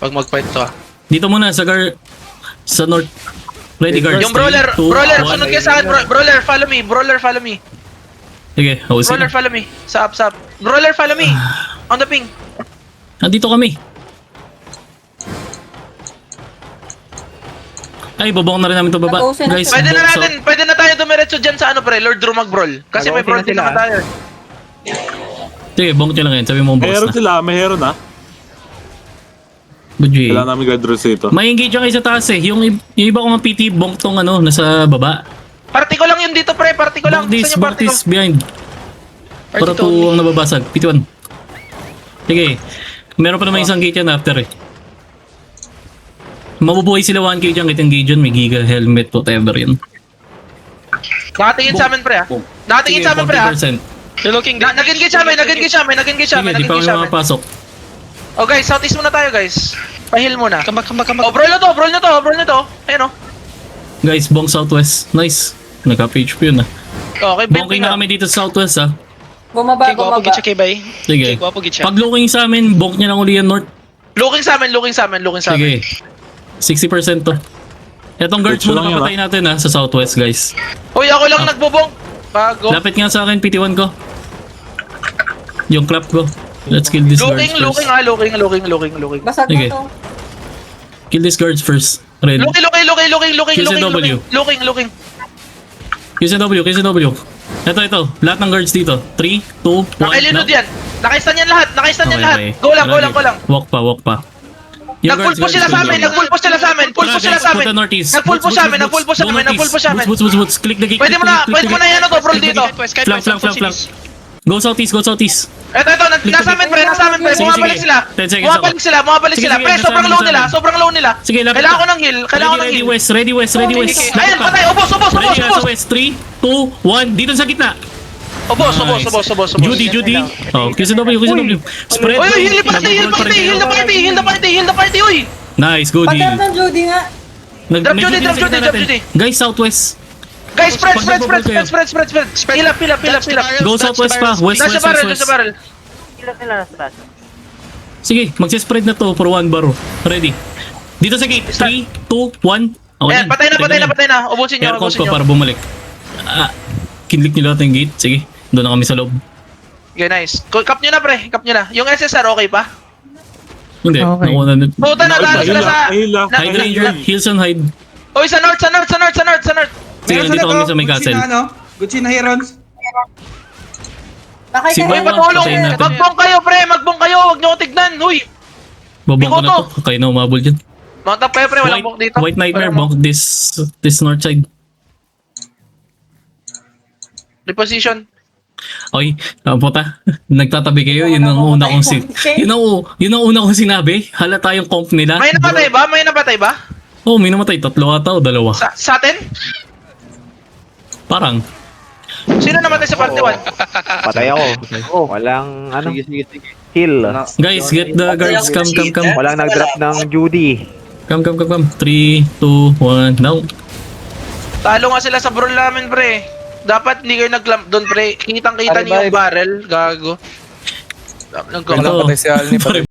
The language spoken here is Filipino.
Pag mag-fight to ah. Dito muna sa sa north. Ready guards. Yung brawler, 3, 2, brawler, 1. sunod ka sa akin, brawler, follow me, brawler, follow me. Sige, hausin. Brawler, follow me. Sa up. Brawler, follow me. On the ping. Nandito kami. Ay, babawang na rin namin to baba. Nag-usin na Guys, sila. Pwede na tayo dumiretso dyan sa ano pre, Lord Drew mag-brawl. Kasi may brawl din naman tayo. sige, bonk nyo lang yan. Sabi mo May hero box na. sila, may hero na. Good G. Kailangan namin guard rules dito. May engage kayo sa taas eh. Yung iba ko mga PT, bonk tong ano, nasa baba. Party ko lang yun dito pre, party ko lang. Bonk this behind. Para to ang nababasag. PT1. Sige. Meron pa naman isang gate yan after eh. Mabubuhay sila 1k dyan, engage dyan, may giga, helmet, whatever yun. Nakatingin sa amin pre ah. Nakatingin sa amin pre ah. 40%. You're looking good. Nag-engage sa amin. Sige, di pa kami makapasok. Oh guys, southeast muna tayo guys. Pa-heal muna. Come back. Oh, brawl na to. Ayun oh. Guys, bonk southwest. Nice. Nagka-PHP yun ah. Okay, Bonking na kami dito sa southwest ah. Bumaba. Sige. Pag looking sa amin, bonk niya lang uli yan north. Looking sa amin. Sige. 60% to. Etong guards Diretso muna lang yan, papatayin natin ha, sa southwest guys. Uy, ako lang nagbubong. Bago. Lapit nga sa akin, PT1 ko. Yung clap ko. Let's kill these guards first. Looking. Basag Sige. na to. Kill these guards first. Red. Looking. KCW. Ito. Lahat ng guards dito. 3, 2, 1. Nakailunod yan. Nakaistan yan lahat. Okay. Go lang. Walk pa. Yung Nag-full push sila sa amin. Full push sila sa amin. Nag-full push sa amin. Boots. Click the gate. Pwede mo na yan to, bro, dito. Flank. Go southeast. Ito, nasa amin pre. Sige. Bumabalik 10 seconds ako. sila. Pre, Sige, sobrang low nila. Sige, lapit Kailangan ka. ko ng heal. Ready west. Ayan, patay. Ubos. Ready ka sa west. 3, 2, 1. Dito sa gitna. Ubos. Judy. Oh, KCW. Spread. Uy, heal the party, uy. Nice, good Pagkat heal. ng Judy nga. Drop Judy. Guys, southwest. Guys, spread. Heal up. Go southwest pa. West. Nasa barrel. Sige, magsispread na to for one baro. Ready. Dito sa gate. 3, 2, 1. Okay, Ayan, patay na. Ubusin nyo. Aircon pa para bumalik. Kinlik nyo lahat ng gate. Sige, doon na kami sa loob. Okay, nice. Cap nyo na, pre. Yung SSR, okay pa? Hindi, nakuha na. Puta, nadalo sila sa... Hide ranger, heals and hide. Uy, sa north. Sige, dito kami sa may castle. Gucci na Herons. Nakay Si kayo. Uy, Bawang, patulong. patayin natin. Magbong kayo, pre. Huwag nyo ko tignan. Uy, Babong ko na to. Kakain na umabol dyan. Mount up kayo, pre. Walang bong dito. White Nightmare, bonk this north side. Reposition. Okay, puta. Nagtatabi kayo, yun ang una kong yun ang una kong sinabi. Halata yung comp nila. May napatay ba? Oh, may namatay. 3 ata o 2. Sa atin? Parang. Sino namatay sa party 1? Patay ako. Walang ano. Heal. Guys, get the guards. Come. Walang nag-drop ng Judy. Come. 3, 2, 1, now. Talo nga sila sa brawl namin, pre. Dapat hindi kayo nag-clamp doon, pre. Kitang-kita niyo yung barrel. Gago. Ito.